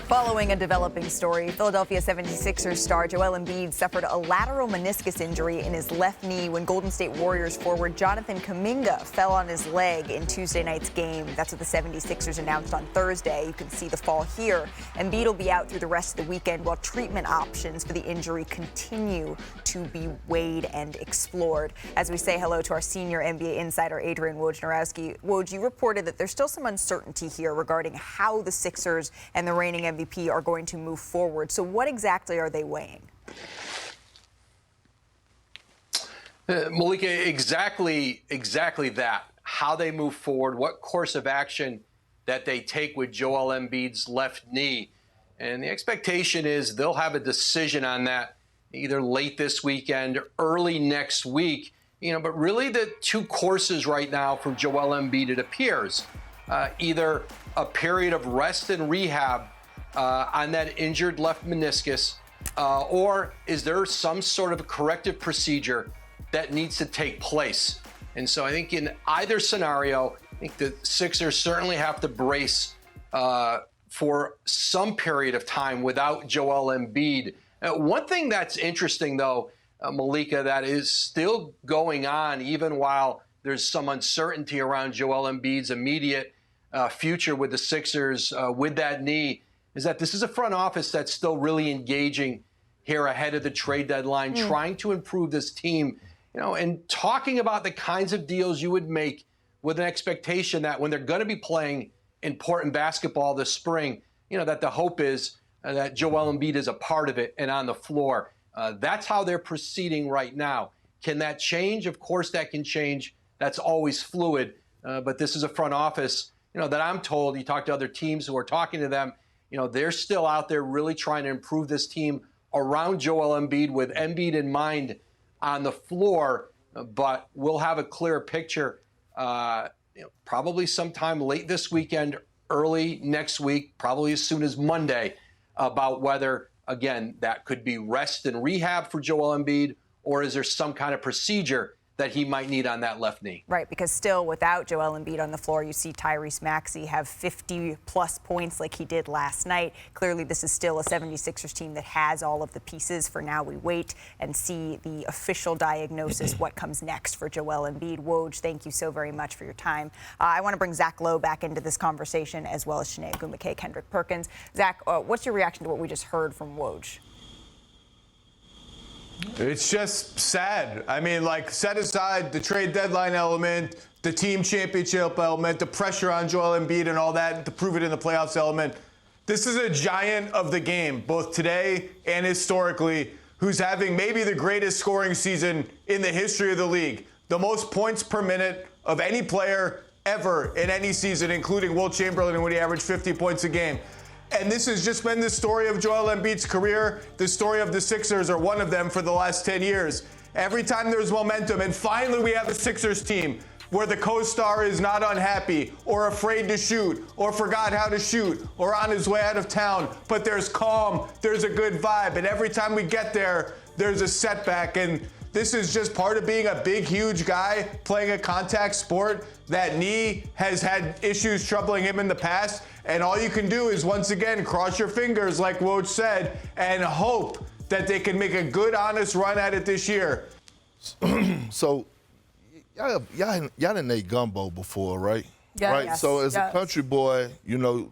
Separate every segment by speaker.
Speaker 1: Following a developing story, Philadelphia 76ers star Joel Embiid suffered a lateral meniscus injury in his left knee when Golden State Warriors forward Jonathan Kuminga fell on his leg in Tuesday night's game. That's what the 76ers announced on Thursday. You can see the fall here. Embiid will be out through the rest of the weekend while treatment options for the injury continue to be weighed and explored. As we say hello to our senior NBA insider, Adrian Wojnarowski. Woj, you reported that there's still some uncertainty here regarding how the Sixers and the reigning MVP are going to move forward. So what exactly are they weighing?
Speaker 2: Malika, exactly that. How they move forward, what course of action that they take with Joel Embiid's left knee. And the expectation is they'll have a decision on that either late this weekend, early next week. But really the two courses right now for Joel Embiid, it appears, either a period of rest and rehab on that injured left meniscus, or is there some sort of corrective procedure that needs to take place? And so I think in either scenario, I think the Sixers certainly have to brace for some period of time without Joel Embiid. One thing that's interesting, though, Malika, that is still going on even while there's some uncertainty around Joel Embiid's immediate future with the Sixers with that knee, is that this is a front office that's still really engaging here ahead of the trade deadline, trying to improve this team, and talking about the kinds of deals you would make with an expectation that when they're going to be playing important basketball this spring, that the hope is that Joel Embiid is a part of it and on the floor. That's how they're proceeding right now. Can that change? Of course that can change. That's always fluid. But this is a front office, that I'm told, you talk to other teams who are talking to them, they're still out there really trying to improve this team around Joel Embiid with Embiid in mind on the floor. But we'll have a clearer picture probably sometime late this weekend, early next week, probably as soon as Monday, about whether, again, that could be rest and rehab for Joel Embiid, or is there some kind of procedure that he might need on that left knee?
Speaker 1: Right, because still without Joel Embiid on the floor, you see Tyrese Maxey have 50-plus points like he did last night. Clearly, this is still a 76ers team that has all of the pieces. For now, we wait and see the official diagnosis, what comes next for Joel Embiid. Woj, thank you so very much for your time. I want to bring Zach Lowe back into this conversation, as well as Chiney, Ogwumike, Kendrick, Perkins. Zach, what's your reaction to what we just heard from Woj?
Speaker 3: It's just sad. I mean, set aside the trade deadline element, the team championship element, the pressure on Joel Embiid and all that to prove it in the playoffs element. This is a giant of the game, both today and historically, who's having maybe the greatest scoring season in the history of the league. The most points per minute of any player ever in any season, including Wilt Chamberlain when he averaged 50 points a game. And this has just been the story of Joel Embiid's career, the story of the Sixers, or one of them, for the last 10 years. Every time there's momentum, and finally we have a Sixers team where the co-star is not unhappy or afraid to shoot or forgot how to shoot or on his way out of town, but there's calm, there's a good vibe, and every time we get there, there's a setback. And this is just part of being a big, huge guy playing a contact sport. That knee has had issues troubling him in the past. And all you can do is, once again, cross your fingers, like Woj said, and hope that they can make a good, honest run at it this year.
Speaker 4: So, y'all done ate gumbo before, right?
Speaker 1: Yeah,
Speaker 4: right.
Speaker 1: Yes,
Speaker 4: So as
Speaker 1: yes.
Speaker 4: a country boy, your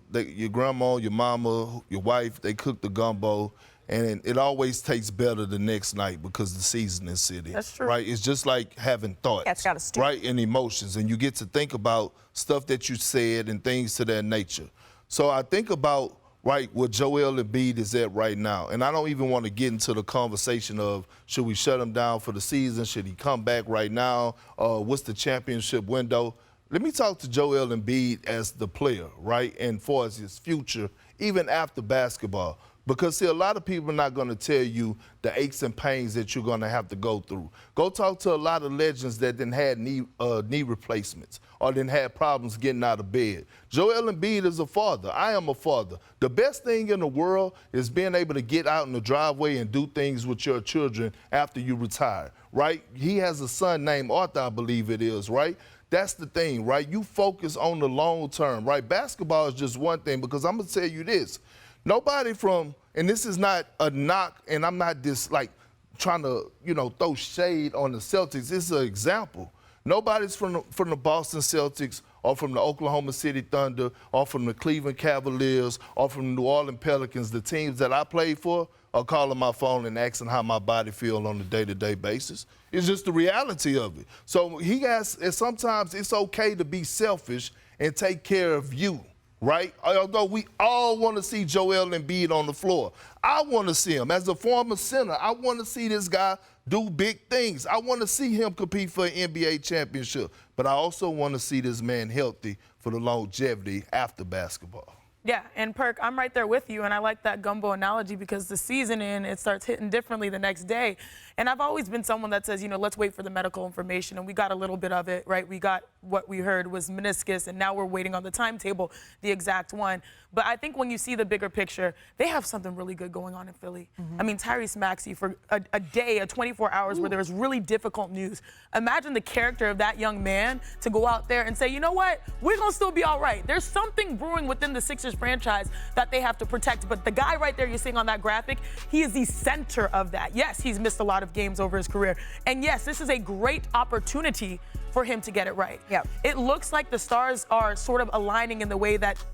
Speaker 4: grandma, your mama, your wife, they cook the gumbo, and it always tastes better the next night because the seasoning sitting.
Speaker 1: That's true.
Speaker 4: Right. It's just like having thoughts.
Speaker 1: Yeah, it's got a stew.
Speaker 4: Right, and emotions, and you get to think about stuff that you said and things to that nature. So I think about, right, what Joel Embiid is at right now. And I don't even want to get into the conversation of should we shut him down for the season? Should he come back right now? What's the championship window? Let me talk to Joel Embiid as the player, right, and for his future, even after basketball. Because, see, a lot of people are not going to tell you the aches and pains that you're going to have to go through. Go talk to a lot of legends that didn't have knee replacements or didn't have problems getting out of bed. Joel Embiid is a father. I am a father. The best thing in the world is being able to get out in the driveway and do things with your children after you retire, right? He has a son named Arthur, I believe it is, right? That's the thing, right? You focus on the long term, right? Basketball is just one thing, because I'm going to tell you this. Nobody from, and this is not a knock, and I'm not just like trying to, throw shade on the Celtics. This is an example. Nobody's from the Boston Celtics or from the Oklahoma City Thunder or from the Cleveland Cavaliers or from the New Orleans Pelicans, the teams that I played for, are calling my phone and asking how my body feel on a day-to-day basis. It's just the reality of it. So sometimes it's okay to be selfish and take care of you, right? Although we all want to see Joel Embiid on the floor. I want to see him. As a former center, I want to see this guy do big things. I want to see him compete for an NBA championship. But I also want to see this man healthy for the longevity after basketball.
Speaker 5: Yeah, and Perk, I'm right there with you, and I like that gumbo analogy because the season it starts hitting differently the next day. And I've always been someone that says, let's wait for the medical information, and we got a little bit of it, right? We got what we heard was meniscus, and now we're waiting on the timetable, the exact one. But I think when you see the bigger picture, they have something really good going on in Philly. Mm-hmm. I mean, Tyrese Maxey, for a day, 24 hours where there was really difficult news. Imagine the character of that young man to go out there and say, you know what? We're going to still be all right. There's something brewing within the Sixers franchise that they have to protect. But the guy right there you're seeing on that graphic, he is the center of that. Yes, he's missed a lot of games over his career. And yes, this is a great opportunity for him to get it right.
Speaker 1: Yep.
Speaker 5: It looks like the stars are sort of aligning in the way that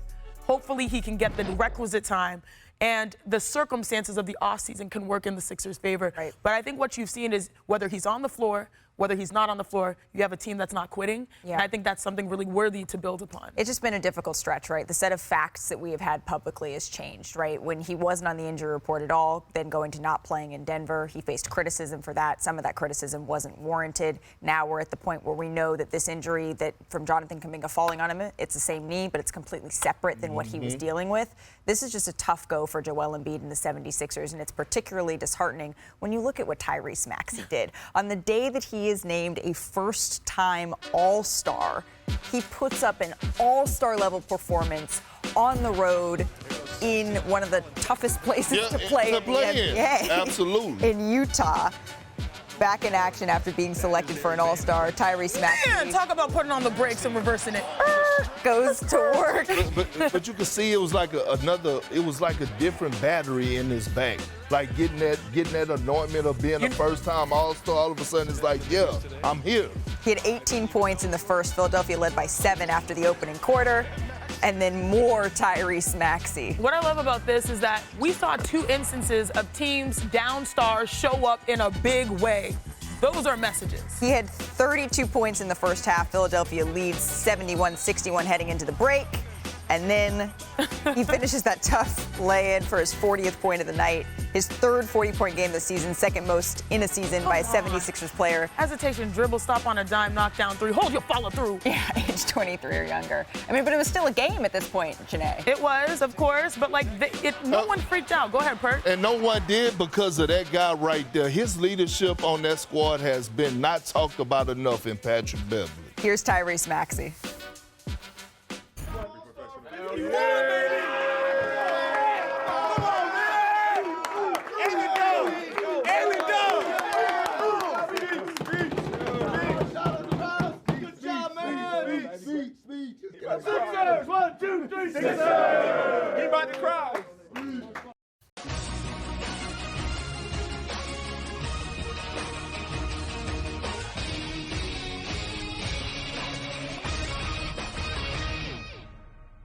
Speaker 5: hopefully he can get the requisite time and the circumstances of the offseason can work in the Sixers' favor.
Speaker 1: Right.
Speaker 5: But I think what you've seen is whether he's on the floor, whether he's not on the floor, you have a team that's not quitting.
Speaker 1: Yeah.
Speaker 5: And I think that's something really worthy to build upon.
Speaker 1: It's just been a difficult stretch, right? The set of facts that we have had publicly has changed, right? When he wasn't on the injury report at all, then going to not playing in Denver, he faced criticism for that. Some of that criticism wasn't warranted. Now we're at the point where we know that this injury that from Jonathan Kuminga falling on him, it's the same knee, but it's completely separate than what he was dealing with. This is just a tough go for Joel Embiid and the 76ers, and it's particularly disheartening when you look at what Tyrese Maxey did. On the day that he is named a first-time All-Star, he puts up an All-Star level performance on the road in one of the toughest places to play in the NBA.
Speaker 4: Absolutely.
Speaker 1: In Utah. Back in action after being selected for an All-Star, Tyrese Maxey.
Speaker 5: Man, talk about putting on the brakes and reversing it.
Speaker 1: Goes to work.
Speaker 4: But you can see it was like a different battery in his back. Like getting that anointment of being a first-time All-Star, all of a sudden it's like, yeah, I'm here.
Speaker 1: He had 18 points in the first. Philadelphia led by 7 after the opening quarter. And then more Tyrese Maxey.
Speaker 5: What I love about this is that we saw 2 instances of teams down stars show up in a big way. Those are messages.
Speaker 1: He had 32 points in the first half. Philadelphia leads 71-61 heading into the break. And then he finishes that tough lay-in for his 40th point of the night. His third 40-point game this season, second most in a season by a 76ers player.
Speaker 5: Hesitation, dribble, stop on a dime, knockdown 3. Hold your follow through.
Speaker 1: Yeah, age 23 or younger. I mean, but it was still a game at this point, Chiney.
Speaker 5: It was, of course, but no one freaked out. Go ahead, Perk.
Speaker 4: And no one did because of that guy right there. His leadership on that squad has been not talked about enough in Patrick Beverley.
Speaker 1: Here's Tyrese Maxey.
Speaker 6: You won, baby! Come on, man! Here we go! Here we go! Good job, man! Speed! 1, 2, 3, 6! He about to cry!